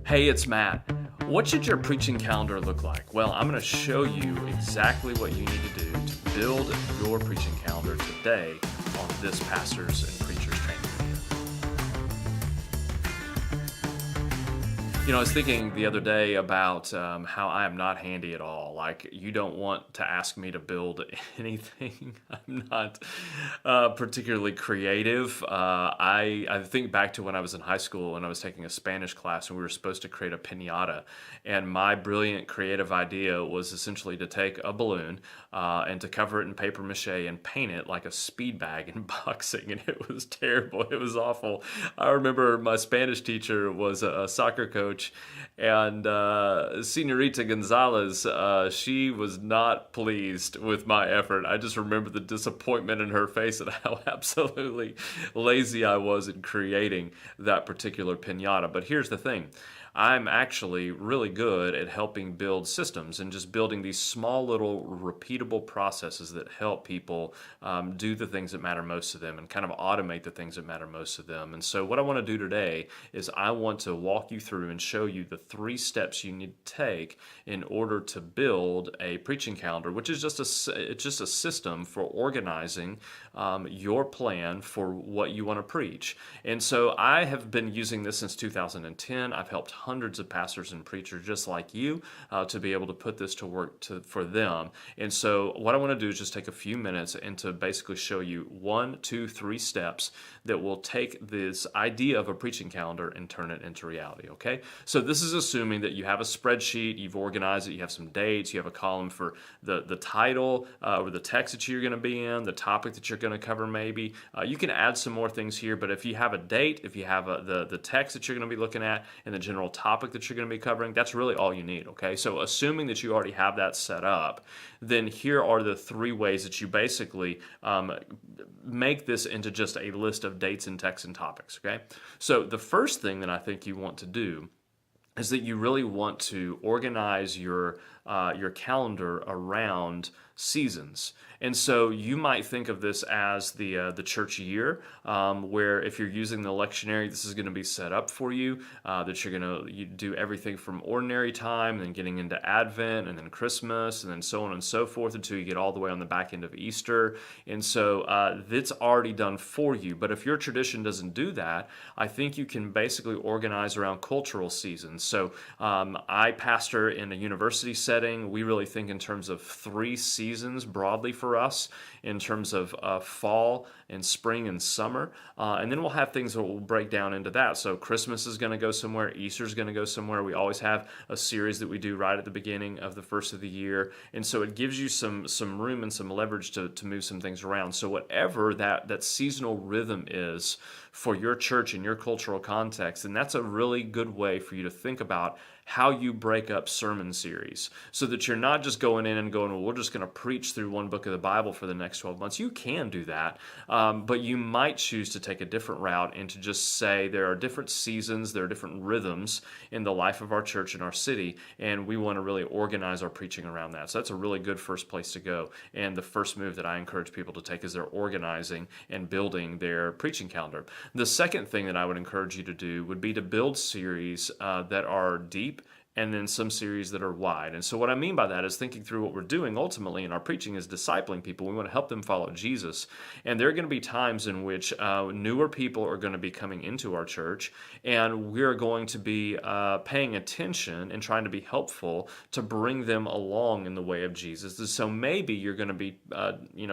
Hey, it's Matt. What should your preaching calendar look like? Well, I'm going to show you exactly what you need to do to build your preaching calendar today on this Pastors and Preachers Training video. I was thinking the other day about how I am not handy at all. Like, you don't want to ask me to build anything. I'm not particularly creative. I think back to when I was in high school and I was taking a Spanish class and we were supposed to create a piñata. And my brilliant creative idea was essentially to take a balloon and to cover it in paper mache and paint it like a speed bag in boxing. And it was terrible. It was awful. I remember my Spanish teacher was a soccer coach, and Senorita Gonzalez, she was not pleased with my effort. I just remember the disappointment in her face and how absolutely lazy I was in creating that particular piñata. But here's the thing. I'm actually really good at helping build systems and just building these small little repeatable processes that help people do the things that matter most to them and kind of automate the things that matter most to them. And so what I want to do today is I want to walk you through and show you the 3 steps you need to take in order to build a preaching calendar, which is just a system for organizing your plan for what you want to preach. And so I have been using this since 2010. I've helped hundreds of pastors and preachers just like you to be able to put this to work for them. And so what I want to do is just take a few minutes and to basically show you 1, 2, 3 steps that will take this idea of a preaching calendar and turn it into reality, okay? So this is assuming that you have a spreadsheet, you've organized it, you have some dates, you have a column for the title or the text that you're going to be in, the topic that you're going to cover maybe. You can add some more things here, but if you have a date, if you have the text that you're going to be looking at, and the general topic that you're going to be covering, that's really all you need, okay? So assuming that you already have that set up, then here are the 3 ways that you basically make this into just a list of dates and texts and topics, okay? So the first thing that I think you want to do is that you really want to organize your calendar around seasons. And so you might think of this as the church year, where if you're using the lectionary, this is going to be set up for you, that you're going to do everything from ordinary time, and then getting into Advent, and then Christmas, and then so on and so forth until you get all the way on the back end of Easter. And so that's already done for you. But if your tradition doesn't do that, I think you can basically organize around cultural seasons. So I pastor in a university setting. We really think in terms of 3 seasons broadly for us, in terms of fall and spring and summer. And then we'll have things that will break down into that. So Christmas is going to go somewhere. Easter is going to go somewhere. We always have a series that we do right at the beginning of the first of the year. And so it gives you some room and some leverage to move some things around. So whatever that seasonal rhythm is for your church and your cultural context, and that's a really good way for you to think about how you break up sermon series so that you're not just going in and going, well, we're just going to preach through one book of the Bible for the next 12 months. You can do that, but you might choose to take a different route and to just say there are different seasons, there are different rhythms in the life of our church and our city, and we want to really organize our preaching around that. So that's a really good first place to go. And the first move that I encourage people to take is they're organizing and building their preaching calendar. The second thing that I would encourage you to do would be to build series that are deep, and then some series that are wide. And so what I mean by that is thinking through what we're doing ultimately in our preaching is discipling people. We want to help them follow Jesus. And there are going to be times in which newer people are going to be coming into our church, and we're going to be paying attention and trying to be helpful to bring them along in the way of Jesus. And so maybe you're going to be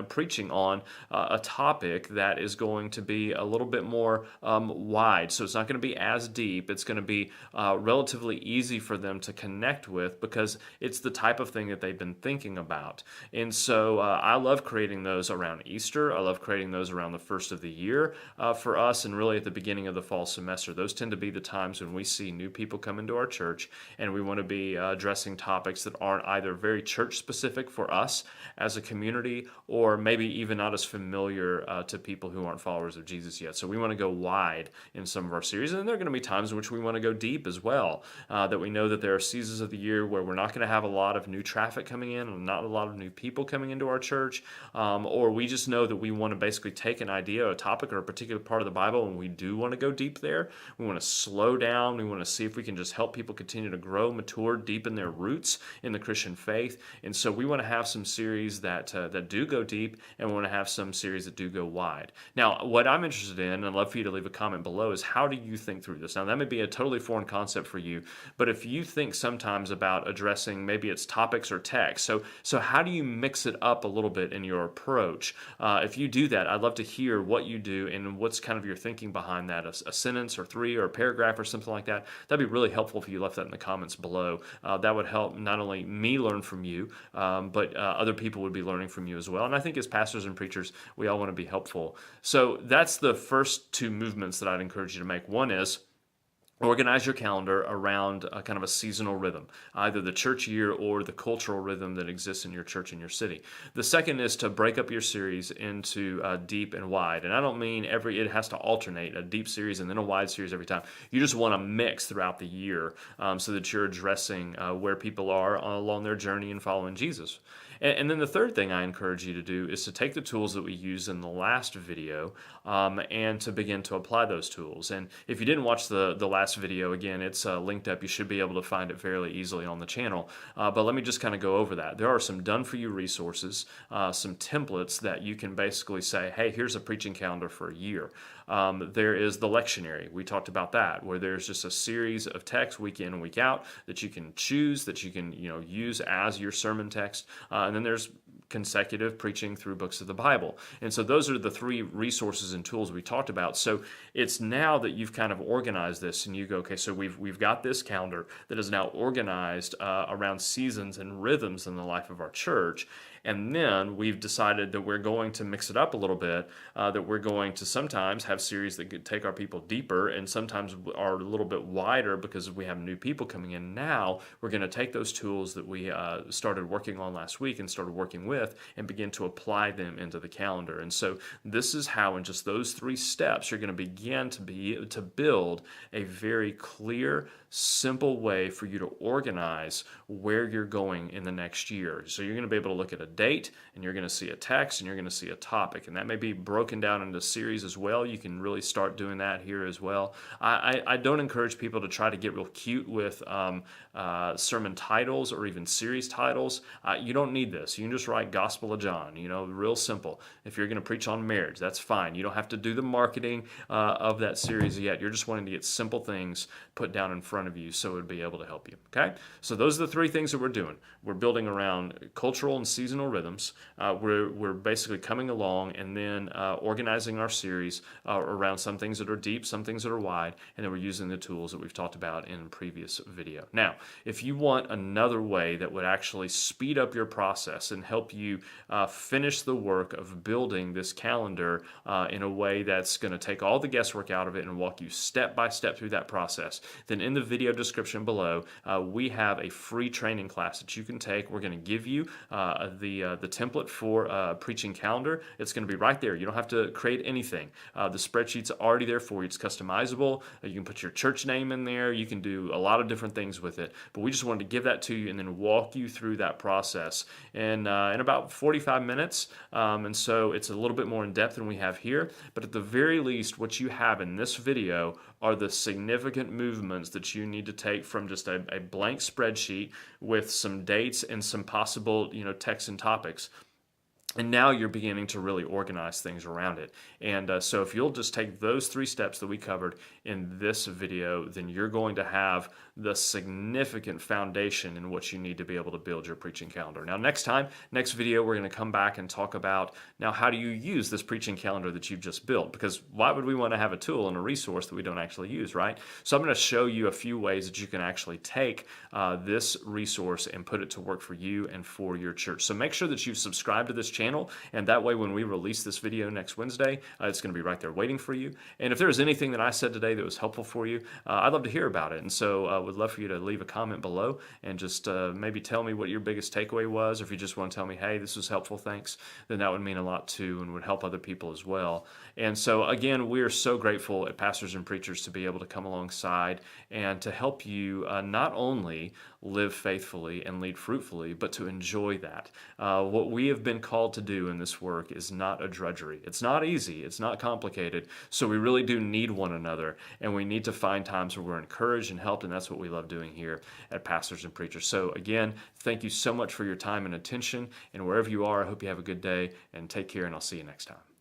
preaching on a topic that is going to be a little bit more wide. So it's not going to be as deep. It's going to be relatively easy for them to connect with because it's the type of thing that they've been thinking about. And so I love creating those around Easter. I love creating those around the first of the year for us, and really at the beginning of the fall semester. Those tend to be the times when we see new people come into our church, and we want to be addressing topics that aren't either very church specific for us as a community, or maybe even not as familiar to people who aren't followers of Jesus yet. So we want to go wide in some of our series, and then there are going to be times in which we want to go deep as well, that we know that there are seasons of the year where we're not going to have a lot of new traffic coming in and not a lot of new people coming into our church, or we just know that we want to basically take an idea, a topic, or a particular part of the Bible, and we do want to go deep there. We want to slow down. We want to see if we can just help people continue to grow, mature, deepen their roots in the Christian faith. And so we want to have some series that do go deep, and we want to have some series that do go wide. Now, what I'm interested in, and I'd love for you to leave a comment below, is how do you think through this? Now, that may be a totally foreign concept for you, but if you think sometimes about addressing maybe it's topics or text, so how do you mix it up a little bit in your approach? If you do that, I'd love to hear what you do and what's kind of your thinking behind that, a sentence or three or a paragraph or something like that. That'd be really helpful if you left that in the comments below. That would help not only me learn from you, but other people would be learning from you as well. And I think as pastors and preachers, we all want to be helpful. So that's the first two movements that I'd encourage you to make. One is organize your calendar around kind of a seasonal rhythm, either the church year or the cultural rhythm that exists in your church in your city. The second is to break up your series into deep and wide. And I don't mean it has to alternate, a deep series and then a wide series every time. You just want to mix throughout the year so that you're addressing where people are along their journey in following Jesus. And then the third thing I encourage you to do is to take the tools that we used in the last video and to begin to apply those tools. And if you didn't watch the last video, again, it's linked up. You should be able to find it fairly easily on the channel. But let me just kind of go over that. There are some done-for-you resources, some templates that you can basically say, hey, here's a preaching calendar for a year. There is the lectionary. We talked about that, where there's just a series of texts week in and week out that you can choose, that you can use as your sermon text. And then there's consecutive preaching through books of the Bible. And so those are the three resources and tools we talked about. So it's now that you've kind of organized this and you go, okay, so we've got this calendar that is now organized around seasons and rhythms in the life of our church. And then we've decided that we're going to mix it up a little bit, that we're going to sometimes have series that could take our people deeper and sometimes are a little bit wider because we have new people coming in. Now we're going to take those tools that we started working on last week and started working with and begin to apply them into the calendar. And so this is how in just those three steps you're going to begin to build a very clear, simple way for you to organize where you're going in the next year. So you're going to be able to look at a date and you're going to see a text and you're going to see a topic, and that may be broken down into series as well. You can really start doing that here as well. I don't encourage people to try to get real cute with sermon titles or even series titles. You don't need this. You can just write Gospel of John, real simple. If you're going to preach on marriage, that's fine. You don't have to do the marketing of that series yet. You're just wanting to get simple things put down in front of you so it would be able to help you. Okay? So those are the three things that we're doing. We're building around cultural and seasonal rhythms. We're basically coming along and then organizing our series around some things that are deep, some things that are wide, and then we're using the tools that we've talked about in a previous video. Now, if you want another way that would actually speed up your process and help you finish the work of building this calendar in a way that's going to take all the guesswork out of it and walk you step by step through that process, then in the video description below, we have a free training class that you can take. We're going to give you the template for a preaching calendar. It's going to be right there. You don't have to create anything. The spreadsheet's already there for you. It's customizable. You can put your church name in there. You can do a lot of different things with it. But we just wanted to give that to you and then walk you through that process in about 45 minutes. And so it's a little bit more in depth than we have here. But at the very least, what you have in this video are the significant movements that you need to take from just a blank spreadsheet with some dates and some possible texts and topics. And now you're beginning to really organize things around it. And so if you'll just take those three steps that we covered in this video, then you're going to have the significant foundation in what you need to be able to build your preaching calendar. Now, next video, we're going to come back and talk about now how do you use this preaching calendar that you've just built? Because why would we want to have a tool and a resource that we don't actually use, right? So I'm going to show you a few ways that you can actually take this resource and put it to work for you and for your church. So make sure that you've subscribed to this channel, and that way when we release this video next Wednesday, it's going to be right there waiting for you. And if there's anything that I said today that was helpful for you, I'd love to hear about it. And so would love for you to leave a comment below and just maybe tell me what your biggest takeaway was. Or if you just want to tell me, hey, this was helpful, thanks, then that would mean a lot too and would help other people as well. And so, again, we are so grateful at Pastors and Preachers to be able to come alongside and to help you not only live faithfully and lead fruitfully, but to enjoy that. What we have been called to do in this work is not a drudgery. It's not easy. It's not complicated. So we really do need one another, and we need to find times where we're encouraged and helped, and that's what we love doing here at Pastors and Preachers. So again, thank you so much for your time and attention, and wherever you are, I hope you have a good day, and take care, and I'll see you next time.